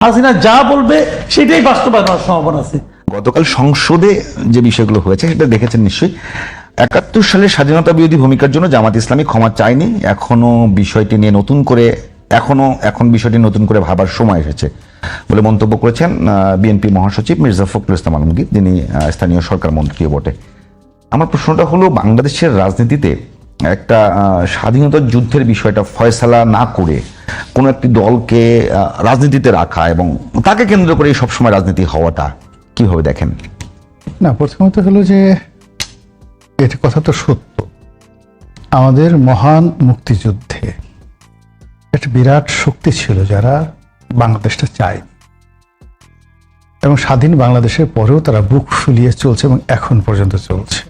হাসিনা যা বলবে সেটাই বাস্তবায়ন হওয়ার সম্ভাবনা আছে। গতকাল সংসদে যে বিষয়গুলো হয়েছে সেটা দেখেছেন নিশ্চয়ই। ৭১ সালের স্বাধীনতা বিরোধী ভূমিকার জন্য জামাত ইসলামী ক্ষমা চায়নি। এখনো বিষয়টি নিয়ে এখন বিষয়টি নতুন করে ভাবার সময় এসেছে বলে মন্তব্য করেছেন বিএনপি মহাসচিব মির্জা ফখরুল ইসলাম আলমগীর, যিনি স্থানীয় সরকার মন্ত্রীও বটে। আমার প্রশ্নটা হলো, বাংলাদেশের রাজনীতিতে একটা স্বাধীনতার যুদ্ধের বিষয়টা ফয়সালা না করে কোনো একটি দলকে রাজনীতিতে রাখা এবং তাকে কেন্দ্র করে সবসময় রাজনীতি হওয়াটা কিভাবে দেখেন? না, প্রথমত হলো যে এটা কথা তো সত্য, আমাদের মহান মুক্তিযুদ্ধে একটা বিরাট শক্তি ছিল যারা বাংলাদেশটা চায়, এবং স্বাধীন বাংলাদেশের পরেও তারা বুক ফুলিয়ে চলছে এবং এখন পর্যন্ত চলছে।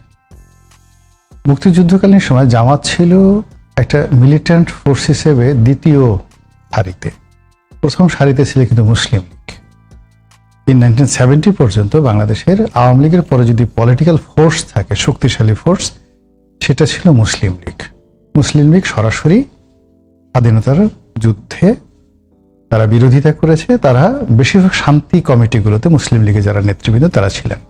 মুক্তিযুদ্ধকালীন সময় জামাত ছিল একটা মিলিটেন্ট ফোর্স হিসেবে দ্বিতীয় সারিতে, প্রথম সারিতে ছিল কিন্তু মুসলিম লীগ। 1970 পর্যন্ত বাংলাদেশের আওয়ামী লীগের পরে যদি পলিটিক্যাল ফোর্স থাকে, শক্তিশালী ফোর্স, সেটা ছিল মুসলিম লীগ। মুসলিম লীগ সরাসরি স্বাধীনতার যুদ্ধে তারা বিরোধিতা করেছে। তারা বেশিরভাগ শান্তি কমিটিগুলোতে মুসলিম লীগের যারা নেতৃবৃন্দ তারা ছিলেন।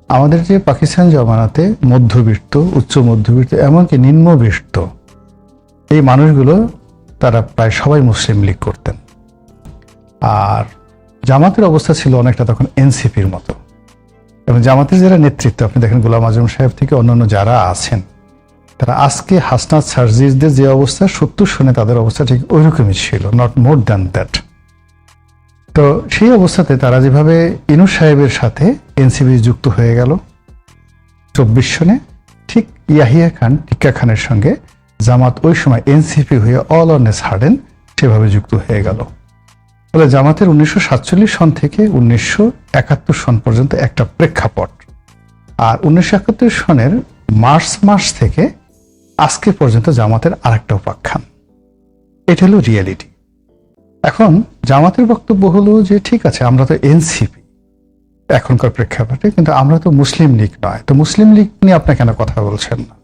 আমাদের যে পাকিস্তান জমানাতে মধ্যবিত্ত, উচ্চ মধ্যবিত্ত, এমনকি নিম্নবিত্ত এই মানুষগুলো তারা প্রায় সবাই মুসলিম লীগ করতেন। আর জামাতের অবস্থা ছিল অনেকটা তখন এনসিপির মতো, এবং জামাতের যারা নেতৃত্ব, আপনি দেখেন গোলাম আজম সাহেব থেকে অন্যান্য যারা আছেন, তারা আজকে হাসনাত সার্জিসদের যে অবস্থা, 70 সনে তাদের অবস্থা ঠিক ওইরকমই ছিল, নট মোর দ্যান দ্যাট। তো সেই অবস্থাতে তারা যেভাবে ইনুস সাহেবের সাথে এনসিপি যুক্ত হয়ে গেল 24 সনে, ঠিক ইয়াহিয়া খান, টিক্কা খানের সঙ্গে জামাত ওই সময় এনসিপি হয়ে অল অন এ সাডেন সেভাবে যুক্ত হয়ে গেল। ফলে জামাতের 1947 সন থেকে 1971 সন পর্যন্ত একটা প্রেক্ষাপট, আর 1971 সনের মার্চ মাস থেকে আজকে পর্যন্ত জামাতের আরেকটা উপাখ্যান। এটা হলো রিয়েলিটি। এখন জামাতের বক্তব্য হলো যে ঠিক আছে, আমরা তো এনসিপি এখনকার প্রেক্ষাপটে, কিন্তু আমরা তো মুসলিম লীগ নয়, তো মুসলিম লীগ নিয়ে আপনি কেন কথা বলছেন না?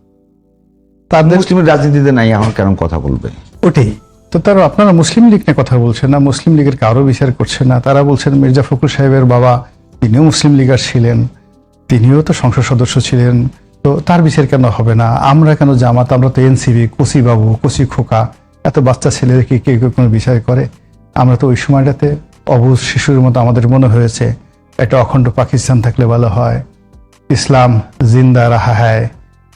তাদের মুসলিমের রাজনীতিতে নাই, এখন কেন কথা বলবে? ওটাই তো, তারা আপনারা মুসলিম লীগ নিয়ে কথা বলছেন না, মুসলিম লীগের কারো বিচার করছেন না। তারা বলছেন মির্জা ফখরুল সাহেবের বাবা তিনিও মুসলিম লীগার ছিলেন, তিনিও তো সংসদ সদস্য ছিলেন, তো তার বিচার কেন হবে না? আমরা কেন জামাত? আমরা তো এনসিপি, কচি বাবু, কচি খোকা, এত বাচ্চা ছেলেদেরকে কেউ কেউ কোনো বিচার করে? আমরা তো ওই সময়টাতে অবুঝ শিশুর মতো আমাদের মনে হয়েছে একটা অখণ্ড পাকিস্তান থাকলে ভালো হয়, ইসলাম জিন্দা রাহা হ্যায়,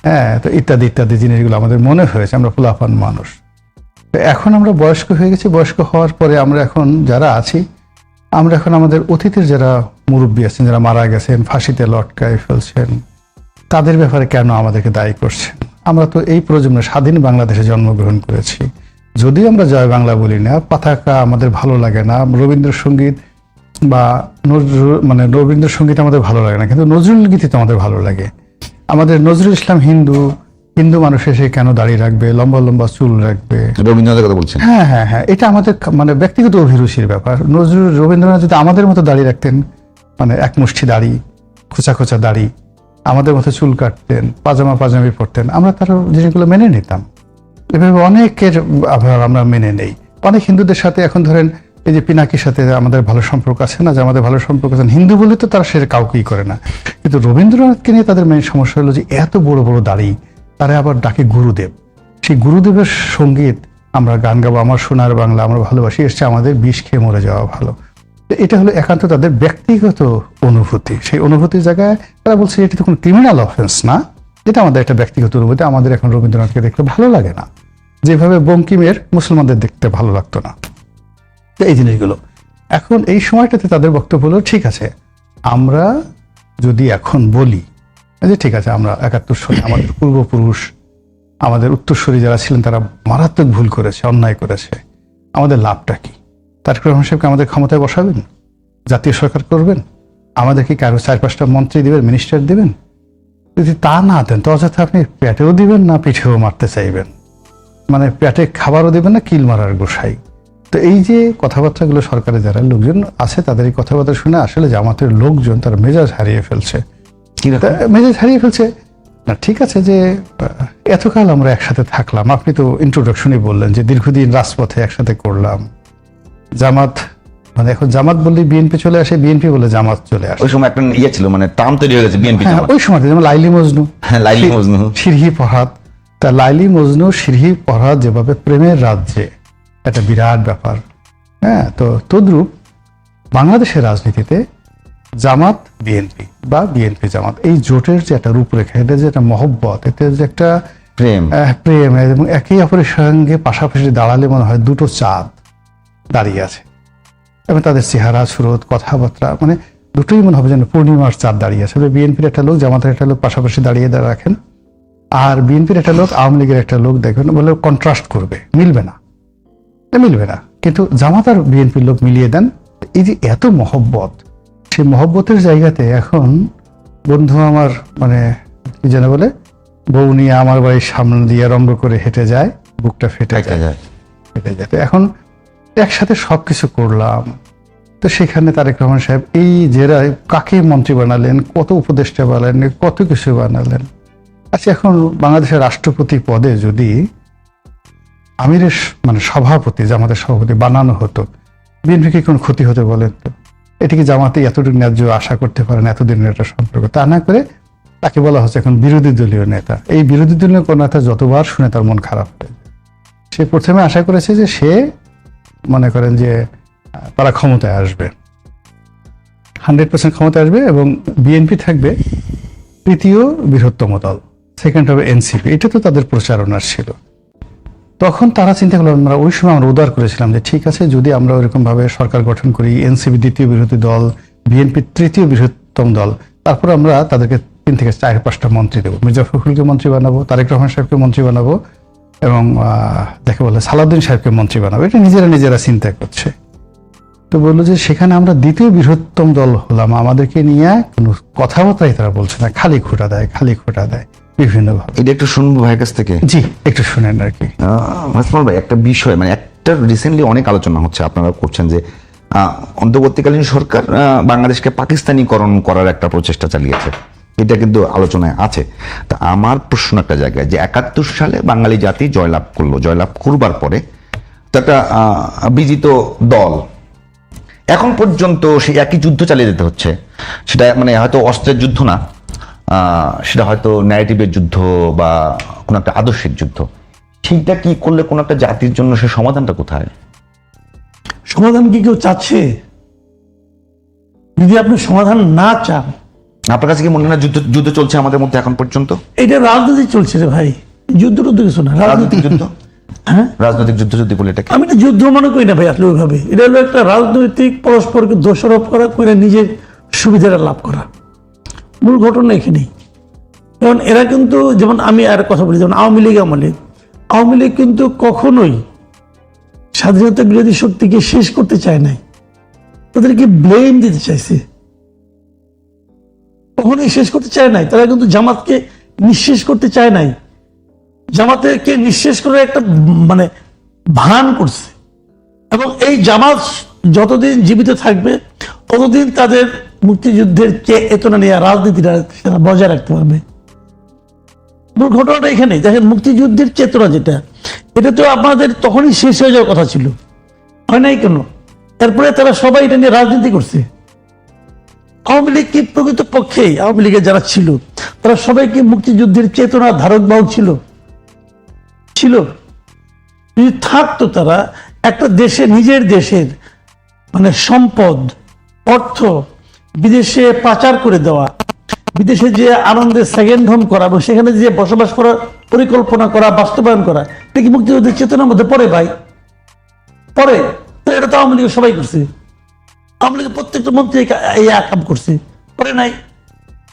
হ্যাঁ, তো ইত্যাদি ইত্যাদি জিনিসগুলো আমাদের মনে হয়েছে। আমরা ফুলাফান মানুষ। তো এখন আমরা বয়স্ক হয়ে গেছি, বয়স্ক হওয়ার পরে আমরা এখন যারা আছি, আমরা এখন আমাদের অতীতের যারা মুরব্বী আছেন, যারা মারা গেছেন, ফাঁসিতে লটকায় ফেলছেন, তাদের ব্যাপারে কেন আমাদেরকে দায়ী করছেন? আমরা তো এই প্রজন্মে স্বাধীন বাংলাদেশে জন্মগ্রহণ করেছি। যদিও আমরা জয় বাংলা বলি না, পতাকা আমাদের ভালো লাগে না, রবীন্দ্রসঙ্গীত বা রবীন্দ্রসঙ্গীত আমাদের ভালো লাগে না, কিন্তু নজরুল গীতি তো আমাদের ভালো লাগে। আমাদের নজরুল ইসলাম হিন্দু মানুষ এসে কেন দাঁড়িয়ে রাখবে, লম্বা লম্বা চুল রাখবে? রবীন্দ্রনাথের কথা বলছেন? হ্যাঁ হ্যাঁ হ্যাঁ, এটা আমাদের ব্যক্তিগত অভিরুচির ব্যাপার। রবীন্দ্রনাথ যদি আমাদের মতো দাঁড়িয়ে রাখতেন, এক মুষ্টি দাড়ি, খোঁচা খোঁচা দাড়ি, আমাদের মতো চুল কাটতেন, পাজামি পরতেন, আমরা তার জিনিসগুলো মেনে নিতাম। এভাবে অনেকের আমরা মেনে নেই। অনেক হিন্দুদের সাথে এখন ধরেন এই যে পিনাকির সাথে আমাদের ভালো সম্পর্ক আছে না, যে আমাদের ভালো সম্পর্ক আছে, হিন্দু বলে তো তারা সেটা কাউকেই করে না। কিন্তু রবীন্দ্রনাথকে নিয়ে তাদের মেন সমস্যা হলো যে এত বড় বড় দাড়ি, তারা আবার ডাকে গুরুদেব। সেই গুরুদেবের সঙ্গীত আমরা গান গাবো, আমার সোনার বাংলা, আমরা ভালোবাসি, এসছে আমাদের বিষ খেয়ে মরে যাওয়া ভালো। এটা হলো একান্ত তাদের ব্যক্তিগত অনুভূতি। সেই অনুভূতির জায়গায় তারা বলছে এটা তো কোনো ক্রিমিনাল অফেন্স না, এটা আমাদের একটা ব্যক্তিগত অনুভূতি। আমাদের এখন রবীন্দ্রনাথকে দেখতে ভালো লাগে না, যেভাবে বঙ্কিমের মুসলমানদের দেখতে ভালো লাগতো না। এই জিনিসগুলো এখন এই সময়টাতে তাদের বক্তব্য হলো ঠিক আছে, আমরা যদি এখন বলি যে ঠিক আছে, আমরা 71 সনে আমাদের পূর্বপুরুষ, আমাদের উত্তরসূরি যারা ছিলেন তারা মারাত্মক ভুল করেছে, অন্যায় করেছে, আমাদের লাভটা কি? তারেক রহমান সাহেবকে আমাদের ক্ষমতায় বসাবেন, জাতীয় সরকার করবেন, আমাদেরকে কারো 4-5টা মন্ত্রী দিবেন, মিনিস্টার দিবেন? যদি তা না দেন তো অযথা আপনি পেটেও দিবেন না, পিঠেও মারতে চাইবেন, পেটে খাবারও দিবেন না, কিল মারার গোসাই। তো এই যে কথাবার্তাগুলো সরকারের যারা লোকজন আছে তাদের এই কথাবার্তা শুনে আসলে জামাতের লোকজন তার মেজাজ হারিয়ে ফেলছে। না ঠিক আছে যে এতকাল আমরা একসাথে থাকলাম, আপনি তো ইন্ট্রোডাকশনই বললেন যে দীর্ঘদিন রাজপথে একসাথে করলাম, জামাত মানে এখন জামাত বললে বিএনপি চলে আসে, বিএনপি বলে জামাত চলে আসে। ওই সময় একটা ইয়ে ছিল, মানে টার্ম তৈরি হয়ে গেছে বিএনপি। হ্যাঁ, ওই সময় যেমন লাইলি মজনু, হ্যাঁ, লাইলি মজনু, সিরহি ফরহাদ। তা লাইলি মজনু সিরহি ফরহাদ যেভাবে প্রেমের রাজ্যে একটা বিরাট ব্যাপার, হ্যাঁ, তো তদ্রূপ বাংলাদেশের রাজনীতিতে জামাত বিএনপি বা বিএনপি জামাত এই জোটের যে একটা রূপরেখা, এদের যে একটা মহব্বত, এতে যে একটা প্রেম, প্রেম, এবং একে অপরের সঙ্গে পাশাপাশি দাঁড়ালে মনে হয় দুটো চাঁদ দাঁড়িয়ে আছে, এবং তাদের চেহারা সুরত কথাবার্তা মানে দুটোই মনে হবে যেন পূর্ণিমার চাঁদ দাঁড়িয়ে আছে। বিএনপির একটা লোক জামাতের একটা লোক পাশাপাশি দাঁড়িয়ে রাখেন, আর বিএনপির একটা লোক আওয়ামী লীগের একটা লোক দেখবেন বলে কন্ট্রাস্ট করবে, মিলবে না, কিন্তু জামাত আর বিএনপির লোক মিলিয়ে দেন। এই যে এত মহব্বত, সেই মহব্বতের জায়গাতে এখন বন্ধু আমার মানে কি যেন বলে, বউ নিয়ে আমার বাড়ির সামনে দিয়ে রঙ্গ করে হেঁটে যায়, বুকটা ফেটে যায়। তো এখন একসাথে সবকিছু করলাম, তো সেখানে তারেক রহমান সাহেব এই যারা কাকে মন্ত্রী বানালেন, কত উপদেষ্টা বানালেন, কত কিছু বানালেন। আচ্ছা, এখন বাংলাদেশের রাষ্ট্রপতি পদে যদি আমিরের মানে সভাপতি, জামাতের সভাপতি বানানো হতো, বিএনপি কি কোনো ক্ষতি হতে বলেন তো? এটিকে জামাতে এতটুকু ন্যায্য আশা করতে পারেন এতদিনের একটা সম্পর্ক? তা না করে তাকে বলা হচ্ছে এখন বিরোধী দলীয় নেতা। এই বিরোধী দলীয় কোন নেতা যতবার শুনে তার মন খারাপ হয়ে যায়। সে প্রথমে আশা করেছে যে সে মনে করেন যে তারা ক্ষমতায় আসবে, 100% ক্ষমতায় আসবে, এবং বিএনপি থাকবে তৃতীয় বৃহত্তম দল, সেকেন্ড হবে এনসিপি। এটা তো তাদের প্রচারণার ছিল। তখন তারা চিন্তা করলো, আমরা ওই সময় আমরা উদার করেছিলাম যে ঠিক আছে, যদি আমরা ওইরকম ভাবে সরকার গঠন করি, এনসিপি দ্বিতীয় বিরোধী দল, বিএনপি তৃতীয় বৃহত্তম দল, তারপর আমরা তাদেরকে 3 থেকে 4-5টা মন্ত্রী দেবো, মির্জা ফখরুলকে মন্ত্রী বানাবো, তারেক রহমান সাহেবকে মন্ত্রী বানাবো, এবং দেখে বলে সালাউদ্দিন সাহেবকে মন্ত্রী বানাবো। এটা নিজেরা চিন্তা করছে। তো বললো যে সেখানে আমরা দ্বিতীয় বৃহত্তম দল হলাম, আমাদেরকে নিয়ে কোনো কথাবার্তাই তারা বলছে না, খালি খোটা দেয় বিভিন্ন ভাবে। এটা একটু শুনবো ভাইয়ের কাছ থেকে। জি, একটু শুনেন আর কি। মাসমাল ভাই, একটা বিষয় মানে একটা রিসেন্টলি অনেক আলোচনা হচ্ছে, আপনারা করছেন যে অন্তর্বর্তীকালীন সরকার বাংলাদেশকে পাকিস্তানিকরণ করার একটা প্রচেষ্টা চালিয়েছে, এটা কিন্তু আলোচনায় আছে। তা আমার প্রশ্ন একটা জায়গায়, যে 71 সালে বাঙালি জাতি জয়লাভ করলো, জয়লাভ করবার পরে তো একটা বিজিত দল এখন পর্যন্ত সেই একই যুদ্ধ চালিয়ে যেতে হচ্ছে। সেটা মানে হয়তো অস্ত্রের যুদ্ধ না, সেটা হয়তো ন্যারেটিভের যুদ্ধ বা কোনো একটা আদর্শিক যুদ্ধ। সেইটা কি করলে কোনো একটা জাতির জন্য সে সমাধানটা কোথায়? সমাধান কি কেউ চাচ্ছে? যদি আপনি সমাধান না চান, আপনার কাছে কি মনে হয় না যুদ্ধ চলছে আমাদের মধ্যে এখন পর্যন্ত? এটা রাজনীতি চলছে রে ভাই, যুদ্ধ টুদ্ধ কিছু না, রাজনৈতিক যুদ্ধ। হ্যাঁ, রাজনৈতিক যুদ্ধ যদি বলে এটাকে আমি এটা যুদ্ধ মনে করি না ভাই আসলে ওইভাবে। এটা হলো একটা রাজনৈতিক পরস্পরকে দোষারোপ করা, করে নিজের সুবিধাটা লাভ করা। মূল ঘটনা এখানেই। কারণ এরা কিন্তু, যেমন আমি আর কথা বলি, যেমন আওয়ামী লীগ কিন্তু কখনোই স্বাধীনতা বিরোধী শক্তিকে শেষ করতে চায় নাই, তাদেরকে ব্লেম দিতে চাইছে, কখনোই শেষ করতে চায় নাই। তারা কিন্তু জামাতকে নিঃশেষ করতে চায় নাই, জামাতকে নিঃশেষ করে একটা মানে ভান করছে। এবং এই জামাত যতদিন জীবিত থাকবে ততদিন তাদের মুক্তিযুদ্ধের চেতনা নিয়ে রাজনীতিটা সেটা বজায় রাখতে পারবে। মূল ঘটনাটা এখানে দেখেন, মুক্তিযুদ্ধের চেতনা যেটা, এটা তো আপনাদের তখনই শেষ হয়ে যাওয়ার কথা ছিল, হয় নাই কেন? তারপরে তারা সবাই এটা নিয়ে রাজনীতি করছে। আওয়ামী লীগ কি প্রকৃত পক্ষেই, আওয়ামী লীগের যারা ছিল তারা সবাই কি মুক্তিযুদ্ধের চেতনা ধারক বাহক ছিল? যদি থাকতো, তারা একটা দেশে, নিজের দেশের মানে সম্পদ, অর্থ বিদেশে পাচার করে দেওয়া, বিদেশে যে আনন্দের সেকেন্ড হোম করা এবং সেখানে যে বসবাস করার পরিকল্পনা করা, বাস্তবায়ন করা, এটা কি মুক্তিযুদ্ধের চেতনার মধ্যে পড়ে ভাই? পড়ে? এটা তো আওয়ামী লীগের সবাই করছে, আওয়ামী লীগের প্রত্যেকটা মন্ত্রী এই কাম করছে, পরে নাই?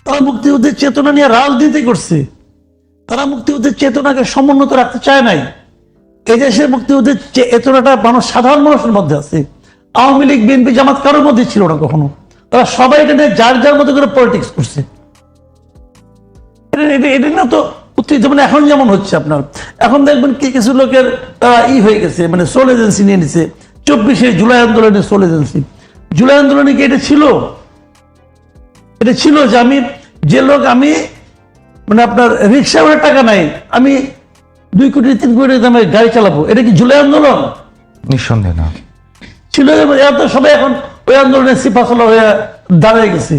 তারা মুক্তিযুদ্ধের চেতনা নিয়ে রাজনীতি করছে, তারা মুক্তিযুদ্ধের চেতনাকে সমুন্নত রাখতে চায় নাই। এই দেশের মুক্তিযুদ্ধের চেতনাটা সাধারণ মানুষের মধ্যে আছে। আওয়ামী লীগ, বিএনপি, জামাত কারোর মধ্যে ছিল না কখনো। তারা সবাই এটা নিয়ে যার যার মতো করে পলিটিক্স করছে। এটা না তো যেমন এখন যেমন হচ্ছে আপনার, এখন দেখবেন কিছু লোকের হয়ে গেছে, মানে সোল এজেন্সি নিয়ে নিছে। 24শে জুলাই আন্দোলনের সোল এজেন্সি, জুলাই আন্দোলনে কি এটা ছিল যে যে লোক আমি মানে আপনার রিক্সা করে টাকা নাই, আমি 2 কোটি 3 কোটি দামে গাড়ি চালাবো, এটা কি জুলাই আন্দোলন? নিঃসন্দেহ না। ছিল। এরা তো সবাই এখন ওই আন্দোলনের সিপাহসালার হয়ে দাঁড়িয়ে গেছে।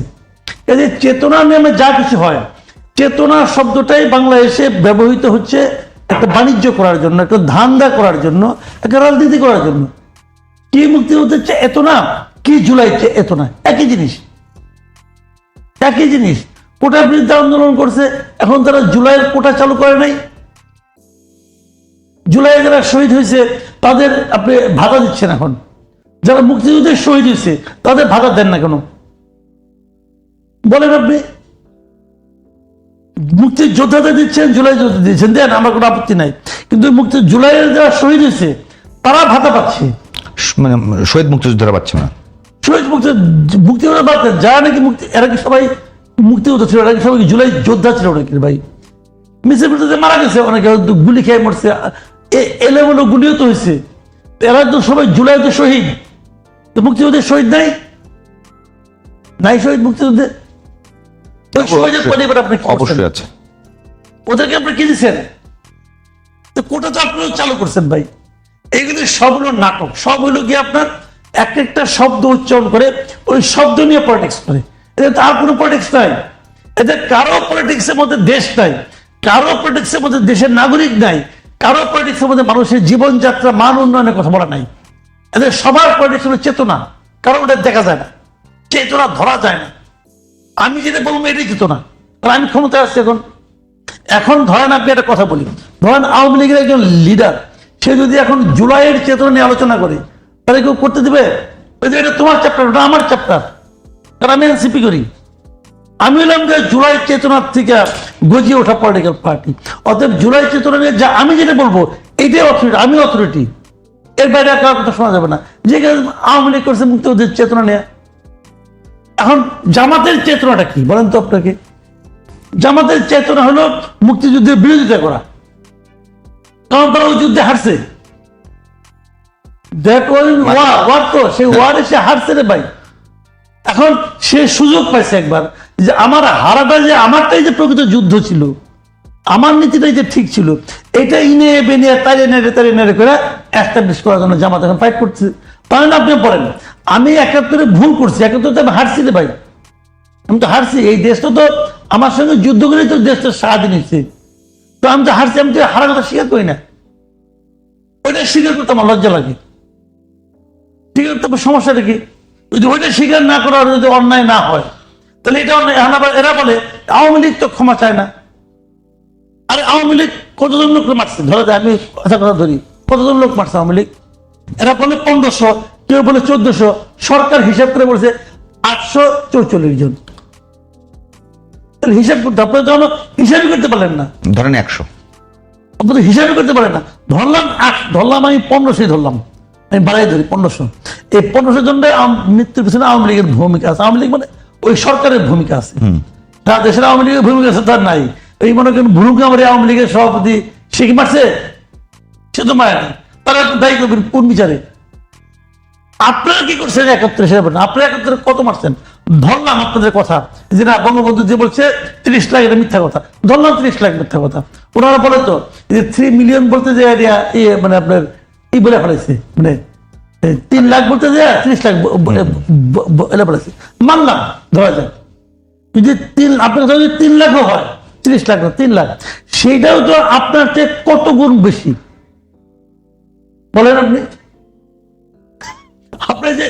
এই যে চেতনা নামে যা কিছু হয়, চেতনা শব্দটাই বাংলাদেশে ব্যবহৃত হচ্ছে একটা বাণিজ্য করার জন্য, একটা ধান্দা করার জন্য, একটা রাজনীতি করার জন্য। কি মুক্তিযুদ্ধের চেতনা, কি জুলাই চেতনা, একই জিনিস, একই জিনিস। কোটার বিরুদ্ধে আন্দোলন করছে, এখন তারা জুলাইয়ের কোটা চালু করে নাই। জুলাই যারা শহীদ হয়েছে তাদের আপনি ভাতা দিচ্ছেন, এখন যারা মুক্তিযুদ্ধে শহীদ হয়েছে তাদের ভাতা দেন না কেন বলেন আপনি? মুক্তির যোদ্ধাদের দিচ্ছেন, জুলাই যোদ্ধা দিচ্ছেন, দেন, আমার কোনো আপত্তি নাই। কিন্তু মুক্তি জুলাইয়ের যারা শহীদ হয়েছে তারা ভাতা পাচ্ছে, মানে শহীদ মুক্তিযোদ্ধারা পাচ্ছে না। শহীদ মুক্তিযোদ্ধা পাচ্ছে যারা নাকি মুক্তি, এরা কি সবাই মুক্তিযোদ্ধা ছিল? এরা কি সবাই জুলাই যোদ্ধা ছিল নাকি ভাই? মিছিল বিরুদ্ধে মারা গেছে অনেকে, গুলি খেয়ে মরছে, এলেবেলো গুলিও তো হয়েছে। এরা তো সবাই জুলাইতে শহীদ, তো মুক্তিযুদ্ধের শহীদ নাই, নাই শহীদ মুক্তিযুদ্ধে। অবশ্যই আছে, ওদেরকে আপনি কি দিচ্ছেন? তো কোটা তো আপনিও চালু করছেন ভাই। এইগুলো সব হলো নাটক, সব হলো কি আপনার এক একটা শব্দ উচ্চারণ করে ওই শব্দ নিয়ে পলিটিক্স করে। এদের তো আর কোনো পলিটিক্স নাই, এদের কারো পলিটিক্সের মধ্যে দেশ নাই, কারো পলিটিক্সের মধ্যে দেশের নাগরিক নাই, কারো পলিটিক্সের মধ্যে মানুষের জীবনযাত্রা মান উন্নয়নের কথা বলা নাই। এদের সবার পলিটিক্স হলো চেতনা, কারণ ওটা দেখা যায় না, চেতনা ধরা যায় না। আমি যেটা বলবো এটাই চেতনা, কারণ আমি ক্ষমতায় আসছি এখন। এখন ধরেন আপনি একটা কথা বলি, ধরেন আওয়ামী লীগের একজন লিডার, সে যদি এখন জুলাইয়ের চেতনা নিয়ে আলোচনা করে, তাহলে কেউ করতে দিবে? এটা তোমার চ্যাপ্টার, ওটা আমার চ্যাপ্টার, কারণ আমি এনসিপি করি। আমি হলাম যে জুলাই চেতনার থেকে গজিয়ে ওঠা পলিটিক্যাল পার্টি। অতএব জুলাই চেতনা নিয়ে যা আমি যেটা বলবো এইটাই অথরিটি, আমি অথরিটি, এর বাইরে কারোর কথা শোনা যাবে না। যে আওয়ামী লীগ করছে মুক্তিযুদ্ধের চেতনা নিয়ে। এখন জামাতের চেতনাটা কি বলেন তো আপনাকে? জামাতের চেতনা হলো মুক্তিযুদ্ধের বিরোধিতা করা, কারণ তারা ওই যুদ্ধে হারছে। সেই ওয়ারে সে হারছে রে ভাই। এখন সে সুযোগ পাইছে একবার যে আমার হারাটা, যে আমারটাই যে প্রকৃত যুদ্ধ ছিল, আমার নীতিটাই যে ঠিক ছিল, এটা ইনে বেনিয়ে তারে নেড়ে করে এস্টাবলিশ করার জন্য জামাত এখন ফাইট করছে। তাহলে আপনি পড়েন, আমি 71-এ ভুল করছি, 71-তে আমি হারছি রে ভাই, আমি তো হারছি। এই দেশটা তো আমার সঙ্গে যুদ্ধ করেই তো দেশটা স্বাধীন হয়েছে, তো আমি তো হারছি, আমি তো হারার কথা স্বীকার করি না। ওইটা স্বীকার করতে আমার লজ্জা লাগে। স্বীকার করতে সমস্যাটা কি? যদি ওইটা স্বীকার না করার যদি অন্যায় না হয়, তাহলে এটা অন্যায়। এরা বলে আওয়ামী লীগ তো ক্ষমা চায় না। আরে আওয়ামী লীগ কতজন লোক মারছে? ধরো আমি কথা ধরি, কতজন লোক মারছে আওয়ামী লীগ? এরা বলে 1500, কেউ বলে 1400, সরকার হিসাব করে বলছে 844 জন। তাহলে হিসাব করতে আপনার তো হিসাবই করতে পারলেন না। ধরেন 100, আপনাদের হিসাবই করতে পারেন না। ধরলাম আমি 1500 ধরলাম, আমি বাড়াই ধরি 1500। এই 1500 জনের মৃত্যুর পিছনে আওয়ামী লীগের ভূমিকা আছে। আওয়ামী লীগ মানে ওই সরকারের ভূমিকা আছে, তার দেশের আওয়ামী লীগের ভূমিকা আছে তার নাই। এই মনে করেন ভুলুকে আমার আওয়ামী লীগের সভাপতি সে কি মারছে? সে তো মায়ের না, তারা দায়ী করবেন কোন বিচারে? আপনারা কি করছেন 71 সেটা বলেন। আপনারা 71 কত মারছেন? ধরলাম আপনাদের কথা যে না, বঙ্গবন্ধু যে বলছে 30 লাখ, এটা মিথ্যা কথা। ধরলাম 30 লাখ মিথ্যা কথা। ওনারা বলে তো যে 3 মিলিয়ন বলতে যে মানে আপনার এই বলে ফেলেছে, মানে 3 লাখ বলতে যে 30 লাখ এটা বলেছে। মানলাম, ধরা যাক যদি আপনার কাছে যদি 3 লাখও হয়, 30 লাখ না 3 লাখ, সেইটাও তো আপনার চেয়ে কত গুণ বেশি বলেন আপনি? আপনার যে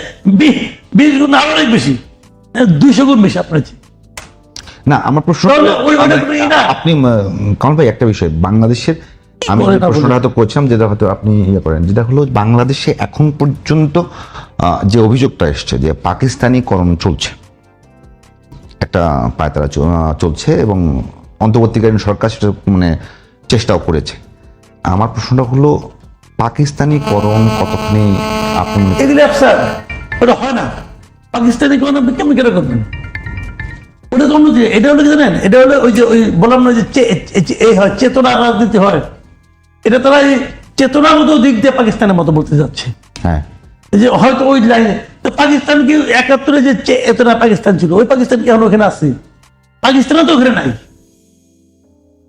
20 গুণ আরো অনেক বেশি, 200 গুণ বেশি আপনার চেয়ে। না আমার প্রশ্ন, আপনি কামাল ভাই একটা বিষয় বাংলাদেশের, আমি প্রশ্নটা হয়তো করছিলাম যেটা হয়তো আপনি ইয়ে করেন, যেটা হলো বাংলাদেশে এখন পর্যন্ত যে অভিযোগটা এসছে যে পাকিস্তানিকরণ চলছে, একটা পায়তারা চলছে এবং অন্তর্বর্তীকালীন সরকার সেটা মানে চেষ্টাও করেছে। আমার প্রশ্নটা হলো পাকিস্তানিকরণ কতখানি আপনি এগুলি স্যার ওটা হয় না। পাকিস্তানিকরণ আপনি কেমন কেন করবেন? ওটা তো অন্য, এটা হলো কি জানেন, এটা হলো ওই যে ওই বললাম না যে এই হয় চেতনা রাজনীতি হয়, এটা তারা এই চেতনাগত দিক দিয়ে পাকিস্তানের মতো বলতে যাচ্ছে। হ্যাঁ, যে হয়তো ওই লাইনে তো পাকিস্তান কি 71-এ যে চেতনা পাকিস্তান ছিল, ওই পাকিস্তান কি এখন ওখানে আছে? পাকিস্তানও তো ওখানে নাই,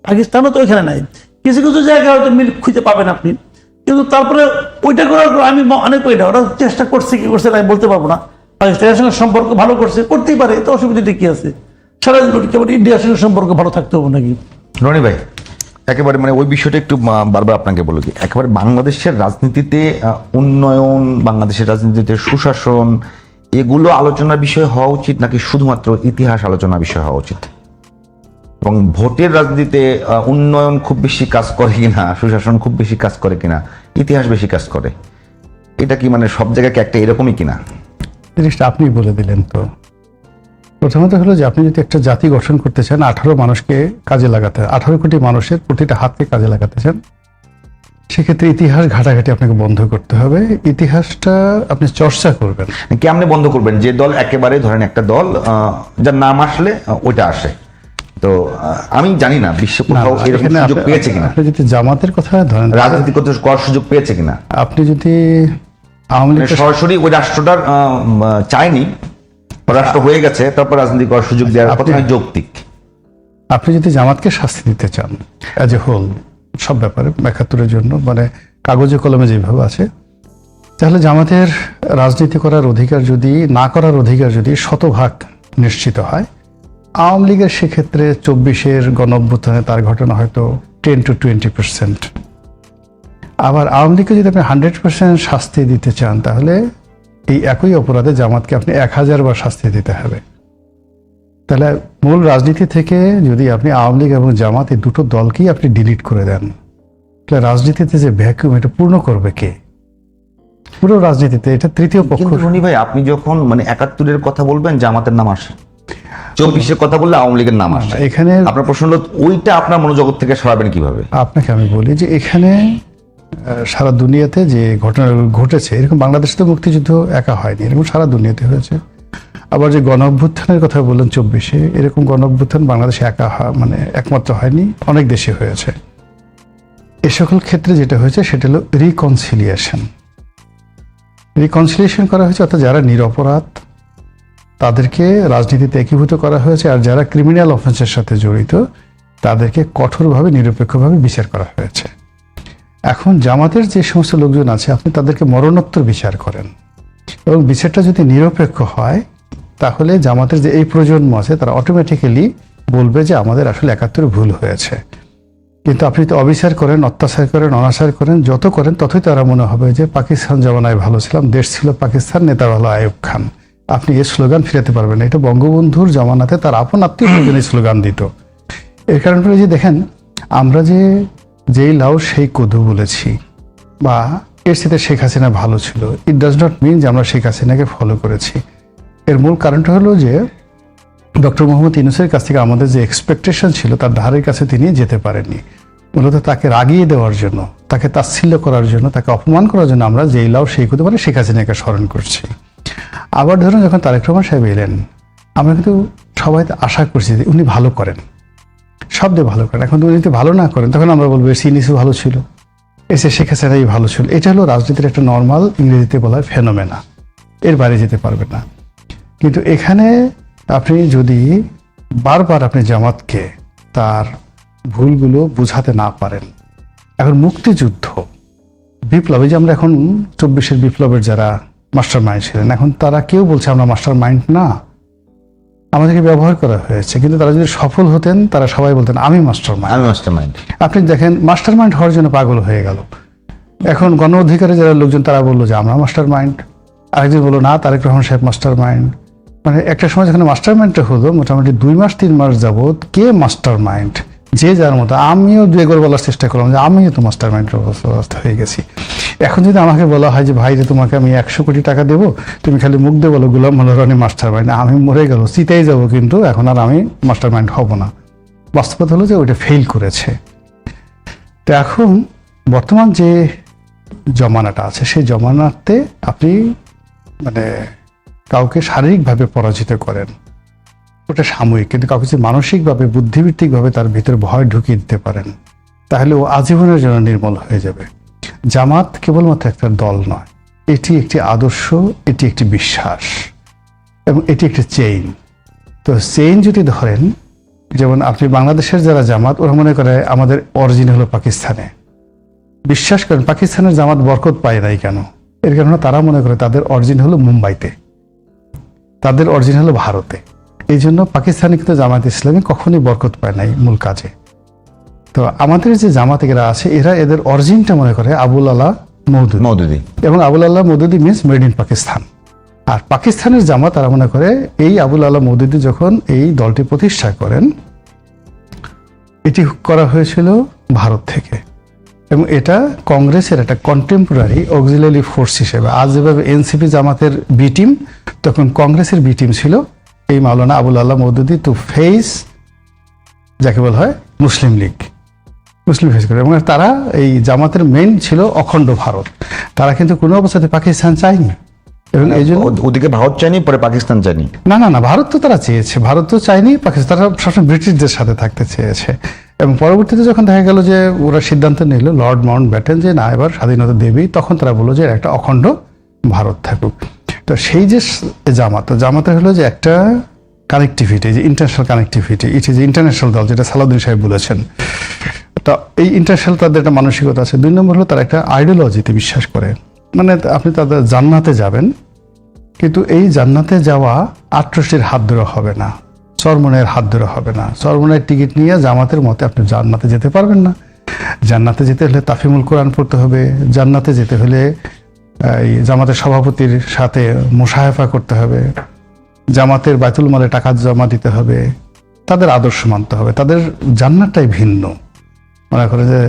পাকিস্তানও তো ওখানে নাই। কিছু কিছু জায়গায় হয়তো মিল খুঁজে পাবেন আপনি, কিন্তু তারপরে ওইটা করার পর আমি অনেক ওইটা ওরা চেষ্টা করছে কি করছে আমি বলতে পারবো না। পাকিস্তানের সঙ্গে সম্পর্ক ভালো করছে, করতেই পারে, তো অসুবিধাটা কি আছে? সারা জীবন কেবল ইন্ডিয়ার সঙ্গে সম্পর্ক ভালো থাকতে হবে নাকি? রনি ভাই, একেবারে মানে ওই বিষয়টা একটু বারবার আপনাকে বলে দিই, একেবারে বাংলাদেশের রাজনীতিতে উন্নয়ন, বাংলাদেশের রাজনীতিতে সুশাসন, এগুলো আলোচনার বিষয় হওয়া উচিত নাকি শুধুমাত্র ইতিহাস আলোচনার বিষয় হওয়া উচিত? এবং ভোটের রাজনীতিতে উন্নয়ন খুব বেশি কাজ করে কিনা, সুশাসন খুব বেশি কাজ করে কিনা, ইতিহাস বেশি কাজ করে, এটা কি মানে সব জায়গায় কি একটা এরকমই কিনা? জিনিসটা আপনি বলে দিলেন। তো প্রথমত হলো যে আপনি যদি একটা জাতি গঠন করতে চান, 18 মানুষকে কাজে লাগাতে, 18 কোটি মানুষের প্রতিটা হাতকে কাজে লাগাতে চান, সেক্ষেত্রে ইতিহাস ঘাটাঘাটি আপনাকে বন্ধ করতে হবে। ইতিহাসটা আপনি চর্চা করবেন। কেমনে বন্ধ করবেন? যে দল একেবারে ধরেন একটা দল যার নাম আসলে ওইটা আসে, তো আমি জানি না বিশ্বে কোথাও এরকম এখানে সুযোগ পেয়েছে কিনা, আপনি যদি জামাতের কথা ধরেন, রাজনীতি করতে করার সুযোগ পেয়েছে কিনা। আপনি যদি আওয়ামী মানে লীগ, সরাসরি ওই রাষ্ট্রটার চায়নি, রাষ্ট্র হয়ে গেছে, তারপর রাজনীতি করার সুযোগ দেওয়ার কথা যৌক্তিক। আপনি যদি জামাতকে শাস্তি দিতে চান অ্যাজ এ হোল সব ব্যাপারে ৭১-এর জন্য, মানে কাগজে কলমে যেভাবে আছে, তাহলে জামাতের রাজনীতি করার অধিকার যদি, না করার অধিকার যদি শতভাগ নিশ্চিত হয়, আওয়ামী লীগের সেক্ষেত্রে 24-এর গণঅভ্যুত্থানে তার ঘটনা হয়তো 10 to 20%। আবার আওয়ামী লীগকে যদি আপনি 100% শাস্তি দিতে চান, তাহলে এই একই অপরাধে জামাতকে আপনি 1000 বার শাস্তি দিতে হবে। তাহলে মূল রাজনীতি থেকে যদি আপনি আওয়ামী লীগ এবং জামাত এই দুটো দলকেই আপনি ডিলিট করে দেন, তাহলে রাজনীতিতে যে ভ্যাকুয়াম, এটা পূর্ণ করবে কে? পুরো রাজনীতিতে এটা তৃতীয় পক্ষ। কিন্তু রনি ভাই, আপনি যখন মানে ৭১-এর কথা বলবেন জামাতের নাম আসে, 24-এর কথা বললে আওয়ামী লীগের নাম আসে, এখানে আপনার প্রশ্ন হলো ওইটা আপনার মনোজগৎ থেকে সরাবেন কিভাবে? আপনাকে আমি বলি যে এখানে সারা দুনিয়াতে যে ঘটনা ঘটেছে, এরকম বাংলাদেশে তো মুক্তিযুদ্ধ একা হয়নি, এরকম সারা দুনিয়াতে হয়েছে। আবার যে গণ অভ্যুত্থানের কথা বললেন 24-এ, এরকম গণ অভ্যুত্থান বাংলাদেশে একা মানে একমাত্র হয়নি, অনেক দেশে হয়েছে। এ সকল ক্ষেত্রে যেটা হয়েছে সেটা হলো রিকনসিলিয়েশন করা হয়েছে, অর্থাৎ যারা নিরপরাধ তাদেরকে রাজনীতিতে একীভূত করা হয়েছে, আর যারা ক্রিমিনাল অফেন্সের সাথে জড়িত তাদেরকে কঠোরভাবে নিরপেক্ষভাবে বিচার করা হয়েছে। এখন জামাতের যে সমস্ত লোকজন আছে, আপনি তাদেরকে মরণোত্তর বিচার করেন, এবং বিচারটা যদি নিরপেক্ষ হয়, তাহলে জামাতের যে এই প্রজন্ম আছে তারা অটোমেটিক্যালি বলবে যে আমাদের আসলে ৭১ ভুল হয়েছে। কিন্তু আপনি তো অবিচার করেন, অত্যাচার করেন, অনাচার করেন, যত করেন ততই তারা মনে হবে যে পাকিস্তান জমানায় ভালো ছিলাম, দেশ ছিল পাকিস্তান, নেতা ভালো আইয়ুব খান। আপনি এই স্লোগান ফিরাতে পারবেন না। এটা বঙ্গবন্ধুর জমানাতে তার আপন আত্মীয় এই স্লোগান দিত। এর কারণ হলো যে দেখেন, আমরা যেই লাউ সেই কদু বলেছি, বা এর সাথে শেখ হাসিনা ভালো ছিল, ইট ডাজ নট মিন যে আমরা শেখ হাসিনাকে ফলো করেছি। এর মূল কারণটা হলো যে ডক্টর মোহাম্মদ ইউনূসের কাছ থেকে আমাদের যে এক্সপেকটেশন ছিল তার ধারের কাছে তিনি যেতে পারেননি। মূলত তাকে রাগিয়ে দেওয়ার জন্য, তাকে তাচ্ছিল্য করার জন্য, তাকে অপমান করার জন্য আমরা যেই লাউ সেই কদু মানে শেখ হাসিনাকে স্মরণ করছি। আবার ধরুন যখন তারেক রহমান সাহেব এলেন, আমরা কিন্তু সবাই আশা করছি যে উনি ভালো করেন, শব্দে ভালো করেন। এখন উনি যদি ভালো না করেন, তখন আমরা বলবো সিনিসু ভালো ছিল, এসে শেখ হাসিনাই ভালো ছিল। এটা হলো রাজনীতির একটা নর্মাল, ইংরেজিতে বলা হয় ফেনোমেনা, এর বাইরে যেতে পারবে না। কিন্তু এখানে আপনি যদি বারবার আপনি জামাতকে তার ভুলগুলো বোঝাতে না পারেন, এখন মুক্তিযুদ্ধ, বিপ্লব, এই যে আমরা এখন 24-এর বিপ্লবের যারা মাস্টার মাইন্ড ছিলেন, এখন তারা কেউ বলছে আমরা মাস্টার মাইন্ড না, আমাদেরকে ব্যবহার করা হয়েছে। কিন্তু তারা যদি সফল হতেন, তারা সবাই বলতেন আমি মাস্টার মাইন্ড। আপনি দেখেন মাস্টার মাইন্ড হওয়ার জন্য পাগল হয়ে গেল। এখন গণ অধিকারে যারা লোকজন তারা বললো যে আমরা মাস্টার মাইন্ড, আরেকজন বললো না তারেক রহমান সাহেব মাস্টার মাইন্ড। মানে একটা সময় যখন মাস্টার মাইন্ডটা হলো, মোটামুটি 2 মাস 3 মাস যাবৎ কে মাস্টার মাইন্ড, যে যার মতো। আমিও 2 বলার চেষ্টা করলাম যে আমিও তো মাস্টার মাইন্ডের অবস্থা হয়ে গেছি। এখন যদি আমাকে বলা হয় যে ভাই যে তোমাকে আমি 100 কোটি টাকা দেবো, তুমি খালি মুখ দিয়ে বলো গোলাম মোল্লা রনি মাস্টার মাইন্ড, আমি মরে গেল, চিতেই যাবো, কিন্তু এখন আর আমি মাস্টার মাইন্ড হব না। বাস্তবতা হলো যে ওইটা ফেল করেছে। তো এখন বর্তমান যে জমানাটা আছে, সেই জমানাতে আপনি মানে কাউকে শারীরিকভাবে পরাজিত করেন, ওটা সাময়িক, কিন্তু কাউকে যদি মানসিকভাবে, বুদ্ধিবৃত্তিকভাবে তার ভিতরে ভয় ঢুকিয়ে দিতে পারেন, তাহলে ও আজীবনের জন্য নির্মূল হয়ে যাবে। জামাত কেবলমাত্র একটা দল নয়, এটি একটি আদর্শ, এটি একটি বিশ্বাস, এবং এটি একটি চেইন। তো চেইন যদি ধরেন, যেমন আপনি বাংলাদেশের যারা জামাত, ওরা মনে করে আমাদের অরিজিন হলো পাকিস্তানে, বিশ্বাস করেন পাকিস্তানের জামাত বরকত পায় নাই কেন? এর কারণে তারা মনে করে তাদের অরিজিন হলো মুম্বাইতে, তাদের অরিজিন হলো ভারতে। এই জন্য পাকিস্তানে কিন্তু জামাত ইসলামী কখনোই বরকত পায় নাই মূল কাজে। তো আমাদের যে জামাত এরা আছে, এরা এদের অরিজিনটা মনে করে আবুল আলা মওদুদি, এবং আবুল আল্লাহ মওদুদি মিনস মেড ইন পাকিস্তান। আর পাকিস্তানের জামাত তারা মনে করে এই আবুল আলা মওদুদি যখন এই দলটি প্রতিষ্ঠা করেন, এটি করা হয়েছিল ভারত থেকে, এবং এটা কংগ্রেসের একটা কন্টেম্পোরারি অক্সিলারি ফোর্স হিসেবে। আজ যেভাবে এনসিপি জামাতের বি টিম, তখন কংগ্রেসের বি টিম ছিল এই মাওলানা আবুল আল্লাহ মওদুদি টু ফেস যাকে বলা হয় মুসলিম লীগ, মুসলিম ফেস করে। এবং তারা এই জামাতের মেইন ছিল অখণ্ড ভারত। তারা কিন্তু কোনো অবস্থাতে পাকিস্তান চায়নি, এবং এই জন্য ওদিকে ভারত চায়নি, পরে পাকিস্তান চায়নি। না না না, ভারত তো তারা চেয়েছে, ভারত তো চায়নি, পাকিস্তান তারা সবসময় ব্রিটিশদের সাথে থাকতে চেয়েছে। এবং পরবর্তীতে যখন দেখা গেল যে ওরা সিদ্ধান্ত নিল, লর্ড মাউন্ট ব্যাটেন, যে না এবার স্বাধীনতা দেবেই, তখন তারা বললো যে একটা অখণ্ড ভারত থাকুক। তো সেই যে জামাতের হলো যে একটা কানেক্টিভিটি, যে international connectivity, it is international দল, যেটা সালাউদ্দিন সাহেব বলেছেন। তো এই ইন্টারন্যাশনাল তাদের একটা মানসিকতা আছে। 2 নম্বর হলো তারা একটা আইডিওলজিতে বিশ্বাস করে, মানে আপনি তাদের জান্নাতে যাবেন, কিন্তু এই জান্নাতে যাওয়া আট্রসির হাত ধরে হবে না, চরমনের হাত ধরে হবে না। চরমনের টিকিট নিয়ে জামাতের মতে আপনি জান্নাতে যেতে পারবেন না। জান্নাতে যেতে হলে তাফিমুল কোরআন পড়তে হবে, জান্নাতে যেতে হলে এই জামাতের সভাপতির সাথে মুসাহেফা করতে হবে, জামাতের বাইতুল মালে টাকা জমা দিতে হবে, তাদের আদর্শ মানতে হবে। তাদের জান্নাতটাই ভিন্ন, মনে করে যে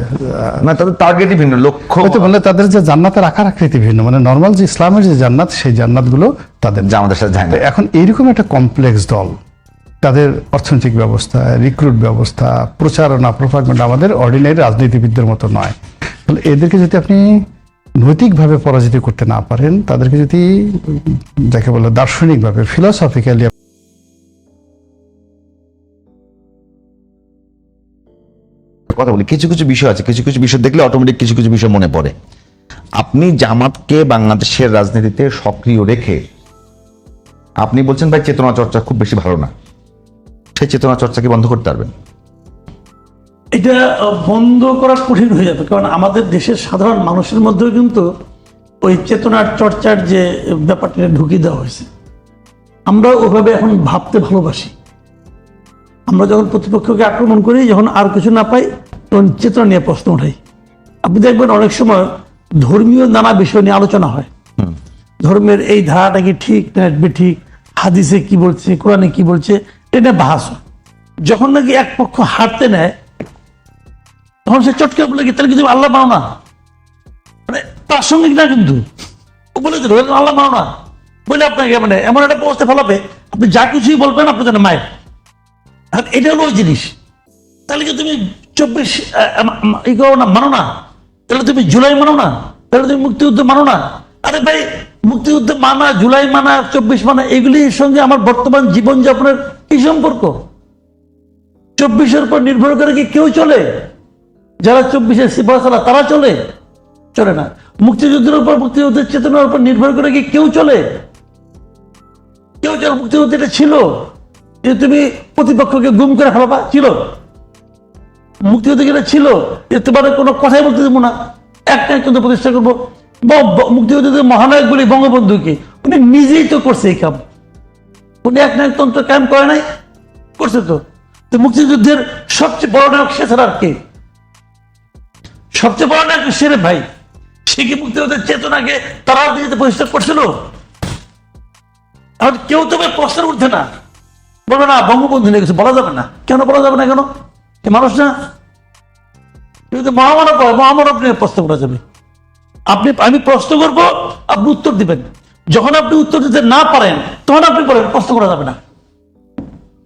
না, তাদের টার্গেটই ভিন্ন, লক্ষ্য মানে তাদের যে জান্নাতের আকার আকৃতি ভিন্ন, মানে নর্মাল যে ইসলামের যে জান্নাত, সেই জান্নাতগুলো তাদের জামাতের সাথে যায় না। এখন এইরকম একটা কমপ্লেক্স দল, তাদের অর্থনৈতিক ব্যবস্থা, রিক্রুট ব্যবস্থা, প্রচারণা, প্রোপাগান্ডা আমাদের অর্ডিনারি রাজনীতিবিদদের মতো নয়। তাহলে এদেরকে যদি আপনি নৈতিকভাবে পরাজিত করতে না পারেন, তাদেরকে যদি যাকে বলে দার্শনিকভাবে, ফিলসফিক্যালি কথা বলি, কিছু কিছু বিষয় আছে, কিছু কিছু বিষয় দেখলে অটোমেটিক কিছু কিছু বিষয় মনে পড়ে। আপনি জামাতকে বাংলাদেশের রাজনীতিতে সক্রিয় রেখে আপনি বলছেন ভাই চেতনা চর্চা খুব বেশি ভালো না, সেই চেতনা চর্চা কি বন্ধ করতে পারবেন? এটা বন্ধ করা কঠিন হয়ে যাবে, কারণ আমাদের দেশের সাধারণ মানুষের মধ্যেও কিন্তু ওই চেতনার চর্চার যে ব্যাপারটা ঢুকিয়ে দেওয়া হয়েছে। আমরা ওভাবে এখন ভাবতে ভালোবাসি। আমরা যখন প্রতিপক্ষকে আক্রমণ করি, যখন আর কিছু না পাই, তখন চেতনা নিয়ে প্রশ্ন উঠাই। আপনি দেখবেন অনেক সময় ধর্মীয় নানা বিষয় নিয়ে আলোচনা হয়। ধর্মের এই ধারাটা কি ঠিক না ঠিক, হাদিসে কি বলছে, কোরআনে কি বলছে, এটা বাহাস হয়। যখন নাকি এক পক্ষ হারতে নেয়, তখন সে চটকে বলে কি তাহলে কিন্তু আল্লাহ মানো না, মানে প্রাসঙ্গিক না, কিন্তু ও বলে দিল আল্লাহ মানো না বলে আপনাকে মানে এমন একটা অবস্থা ফেলাবে, আপনি যা কিছুই বলবেন আপনার জন্য মায়ের। এটা হলো ওই জিনিস। তাহলে কি তুমি 24 ই করো না, মানো না? তাহলে তুমি জুলাই মানো না? তাহলে তুমি মুক্তিযুদ্ধ মানো না? আরে ভাই, মুক্তিযুদ্ধ মানা, জুলাই মানা, 24 মানা, এগুলির সঙ্গে আমার বর্তমান জীবনযাপনের কি সম্পর্ক? 24-এর উপর নির্ভর করে কি কেউ চলে? যারা 24-এর সিপাহসালা তারা চলে? চলে না। মুক্তিযুদ্ধের উপর, মুক্তিযুদ্ধের চেতনার উপর নির্ভর করে কি কেউ চলে? কেউ চলে? মুক্তিযুদ্ধ এটা ছিল যে তুমি প্রতিপক্ষকে গুম করে ফেলাবা, ছিল। মুক্তিযুদ্ধ এটা ছিল যে তোমার কোনো কথাই বলতে দেবো না, একটা কিন্তু প্রতিষ্ঠা করবো। মুক্তিযুদ্ধের মহানায়ক বলি বঙ্গবন্ধুকে, উনি নিজেই তো করছে এই কাম। উনি এক নায়কতন্ত্র কায়েম করে নাই, করছে তো। তো মুক্তিযুদ্ধের সবচেয়ে বড় নায়ক সে ছাড়া আর কে? সবচেয়ে বড় নায়ক সে রে ভাই। সে কি মুক্তিযুদ্ধের চেতনাকে তারা দিতে প্রতিষ্ঠা করছিল? এখন কেউ তো প্রশ্নের উঠছে না, বলবে না বঙ্গবন্ধু নিয়ে কিছু বলা যাবে না। কেন বলা যাবে না? কেন? এ মানুষ না, কিন্তু মহামানব হয়, মহামানব নিয়ে প্রশ্ন করা যাবে। আমি প্রশ্ন করবো, আপনি উত্তর দিবেন। যখন আপনি উত্তর দিতে না পারেন, তখন আপনি বলেন প্রশ্ন করা যাবে না।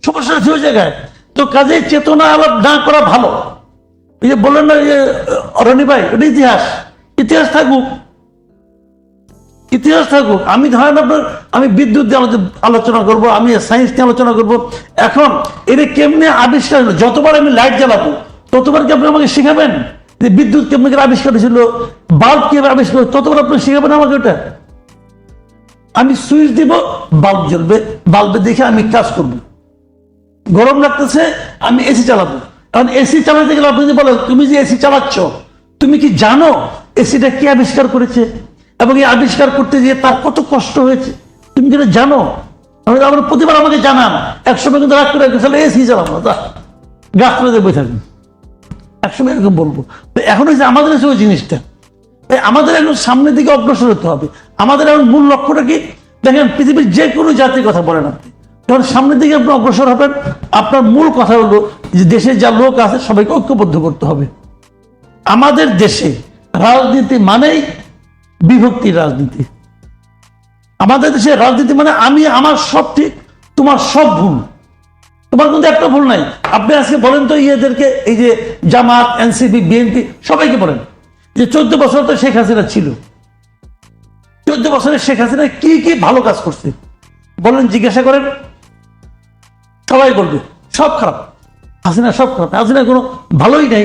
সমস্যা আছে ওই জায়গায়। তো কাজে চেতনা আলাপ না করা ভালো। এই যে বললেন না যে রনি ভাই, ওটা ইতিহাস, ইতিহাস থাকুক, ইতিহাস থাকুক। আমি ধরেন আপনার, আমি বিদ্যুৎ দিয়ে আলোচনা করব, আমি সায়েন্স নিয়ে আলোচনা করব। এখন এটা কেমনে আবিষ্কার হলো? যতবার আমি লাইট জ্বালাবো ততবার কি আপনি আমাকে শিখাবেন যে বিদ্যুৎ কেমন করে আবিষ্কার হয়েছিল, বাল্ব কিভাবে আবিষ্কার হলো? ততবার আপনি শিখাবেন আমাকে ওটা? আমি সুইচ দিব, বাল্ব জ্বলবে, বাল্বে দেখে আমি কাজ করব। গরম লাগতেছে, আমি এসি চালাবো। কারণ এসি চালাতে গেলে আপনি যদি বলেন তুমি যে এসি চালাচ্ছ, তুমি কি জানো এসিটা কে আবিষ্কার করেছে এবং এই আবিষ্কার করতে গিয়ে তার কত কষ্ট হয়েছে? তুমি কি এটা জানো? আমরা প্রতিবার আমাকে জানান, একসময় কিন্তু রাগ করে এসি চালাবো, গাছ তুলে বই থাকবে, একসময় এরকম বলবো। তো এখন হচ্ছে আমাদের কাছে ওই জিনিসটা, তাই আমাদের এখন সামনের দিকে অগ্রসর হতে হবে। আমাদের এখন মূল লক্ষ্যটা কি? দেখেন, পৃথিবীর যে কোনো জাতির কথা বলেন আপনি, যখন সামনের দিকে আপনি অগ্রসর হবেন, আপনার মূল কথা হলো যে দেশে যা লোক আছে সবাইকে ঐক্যবদ্ধ করতে হবে। আমাদের দেশে রাজনীতি মানেই বিভক্তির রাজনীতি। আমাদের দেশে রাজনীতি মানে আমি আমার সব ঠিক, তোমার সব ভুল, তোমার কিন্তু একটা ভুল নাই। আপনি আজকে বলেন তো ইয়েদেরকে, এই যে জামাত, এনসিপি, বিএনপি, সবাইকে বলেন যে 14 বছর তো শেখ হাসিনা ছিল, 14 বছরে শেখ হাসিনা কি কি ভালো কাজ করছে বলেন, জিজ্ঞাসা করেন, সবাই বলবে সব খারাপ, হাসিনা সব খারাপ, হাসিনা কোনো ভালোই নাই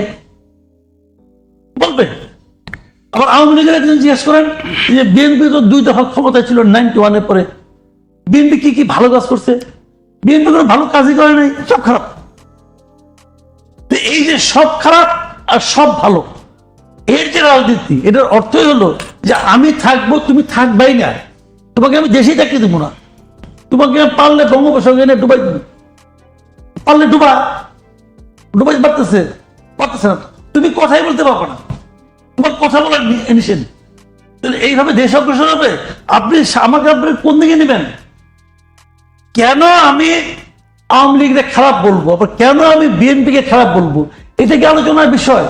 বলবে। আবার আওয়ামী লীগের একজন জিজ্ঞেস করেন যে বিএনপি তো 2 দফা ক্ষমতায় ছিল 91-এর পরে, বিএনপি কি কি ভালো কাজ করছে? বিএনপি কোনো ভালো কাজই করে নাই, সব খারাপ। তো এই যে সব খারাপ আর সব ভালো, এর যে রাজনীতি, এটার অর্থই হলো যে আমি থাকবো, তুমি থাকবাই না, তোমাকে আমি দেশেই থাকতে দেবো না, তোমাকে আমি পারলে বঙ্গোপসাগরে এনে ডুবাই দেবো, পারলে ডুবাই পারতেছে না, তুমি কথাই বলতে পারবে না, তোমার কথা বলার নিষেধ। তাহলে এইভাবে দেশ অগ্রসর হবে? আপনি আমাকে আপনি কোন দিকে নেবেন? কেন আমি আওয়ামী লীগকে খারাপ বলবো, আবার কেন আমি বিএনপিকে খারাপ বলবো? এটা কি আলোচনার বিষয়?